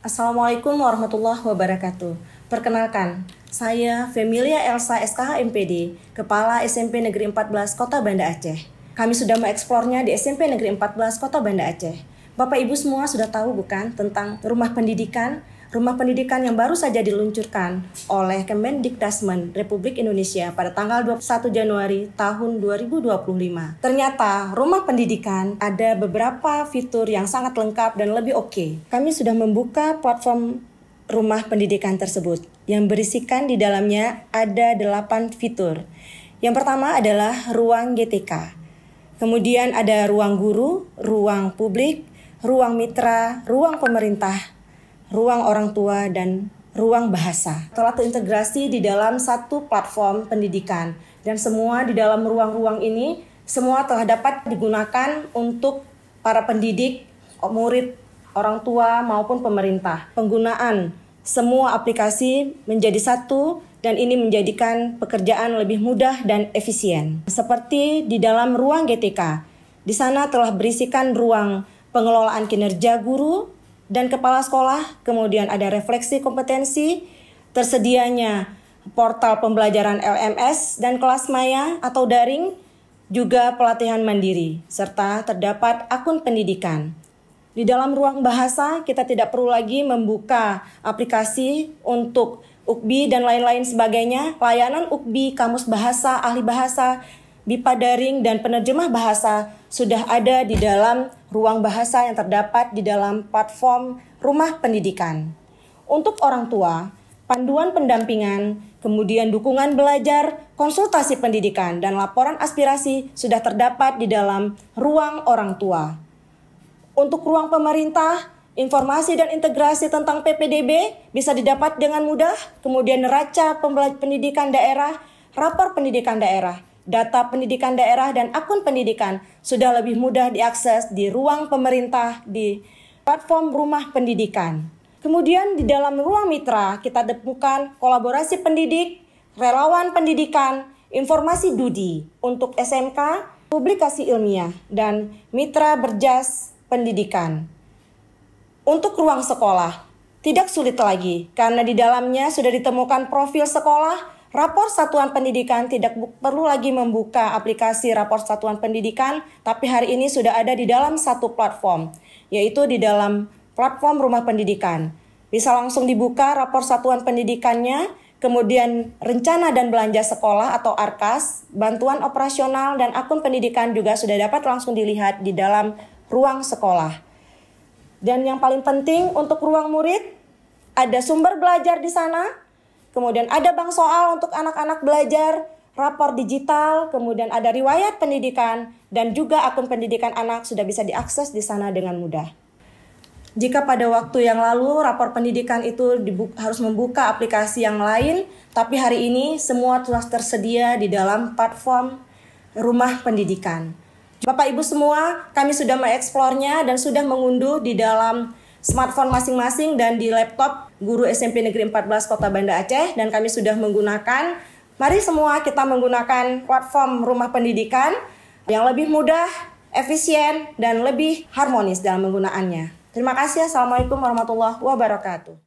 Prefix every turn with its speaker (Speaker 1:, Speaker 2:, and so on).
Speaker 1: Assalamualaikum warahmatullahi wabarakatuh. Perkenalkan, saya Femilia Elsa SKH MPD, Kepala SMP Negeri 14 Kota Banda Aceh. Kami sudah mengeksplornya di SMP Negeri 14 Kota Banda Aceh. Bapak Ibu semua sudah tahu bukan tentang rumah pendidikan? Rumah pendidikan yang baru saja diluncurkan oleh Kemendikdasmen Republik Indonesia pada tanggal 21 Januari tahun 2025. Ternyata rumah pendidikan ada beberapa fitur yang sangat lengkap dan lebih oke. Kami sudah membuka platform rumah pendidikan tersebut yang berisikan di dalamnya ada 8 fitur. Yang pertama adalah ruang GTK. Kemudian ada ruang guru, ruang publik, ruang mitra, ruang pemerintah, ruang orang tua, dan ruang bahasa. Telah terintegrasi di dalam satu platform pendidikan. Dan semua di dalam ruang-ruang ini, semua telah dapat digunakan untuk para pendidik, murid, orang tua, maupun pemerintah. Penggunaan semua aplikasi menjadi satu, dan ini menjadikan pekerjaan lebih mudah dan efisien. Seperti di dalam ruang GTK, di sana telah berisikan ruang pengelolaan kinerja guru dan kepala sekolah, kemudian ada refleksi kompetensi, tersedianya portal pembelajaran LMS dan kelas maya atau daring, juga pelatihan mandiri, serta terdapat akun pendidikan. Di dalam ruang bahasa, kita tidak perlu lagi membuka aplikasi untuk UKBI dan lain-lain sebagainya. Layanan UKBI, kamus bahasa, ahli bahasa, BIPA daring, dan penerjemah bahasa sudah ada di dalam ruang bahasa yang terdapat di dalam platform rumah pendidikan. Untuk orang tua, panduan pendampingan, kemudian dukungan belajar, konsultasi pendidikan, dan laporan aspirasi sudah terdapat di dalam ruang orang tua. Untuk ruang pemerintah, informasi dan integrasi tentang PPDB bisa didapat dengan mudah, kemudian neraca pendidikan daerah, rapor pendidikan daerah, data pendidikan daerah, dan akun pendidikan sudah lebih mudah diakses di ruang pemerintah di platform rumah pendidikan. Kemudian di dalam ruang mitra kita temukan kolaborasi pendidik, relawan pendidikan, informasi DUDI untuk SMK, publikasi ilmiah, dan mitra berjas pendidikan. Untuk ruang sekolah, tidak sulit lagi karena di dalamnya sudah ditemukan profil sekolah, rapor satuan pendidikan, tidak perlu lagi membuka aplikasi rapor satuan pendidikan, tapi hari ini sudah ada di dalam satu platform, yaitu di dalam platform rumah pendidikan. Bisa langsung dibuka rapor satuan pendidikannya, kemudian rencana dan belanja sekolah atau ARKAS, bantuan operasional, dan akun pendidikan juga sudah dapat langsung dilihat di dalam ruang sekolah. Dan yang paling penting untuk ruang murid, ada sumber belajar di sana, kemudian ada bank soal untuk anak-anak belajar, rapor digital, kemudian ada riwayat pendidikan, dan juga akun pendidikan anak sudah bisa diakses di sana dengan mudah. Jika pada waktu yang lalu rapor pendidikan itu harus membuka aplikasi yang lain, tapi hari ini semua telah tersedia di dalam platform rumah pendidikan. Bapak Ibu semua, kami sudah mengeksplornya dan sudah mengunduh di dalam smartphone masing-masing dan di laptop guru SMP Negeri 14 Kota Banda Aceh, dan kami sudah menggunakan. Mari semua kita menggunakan platform rumah pendidikan yang lebih mudah, efisien, dan lebih harmonis dalam penggunaannya. Terima kasih. Assalamualaikum warahmatullahi wabarakatuh.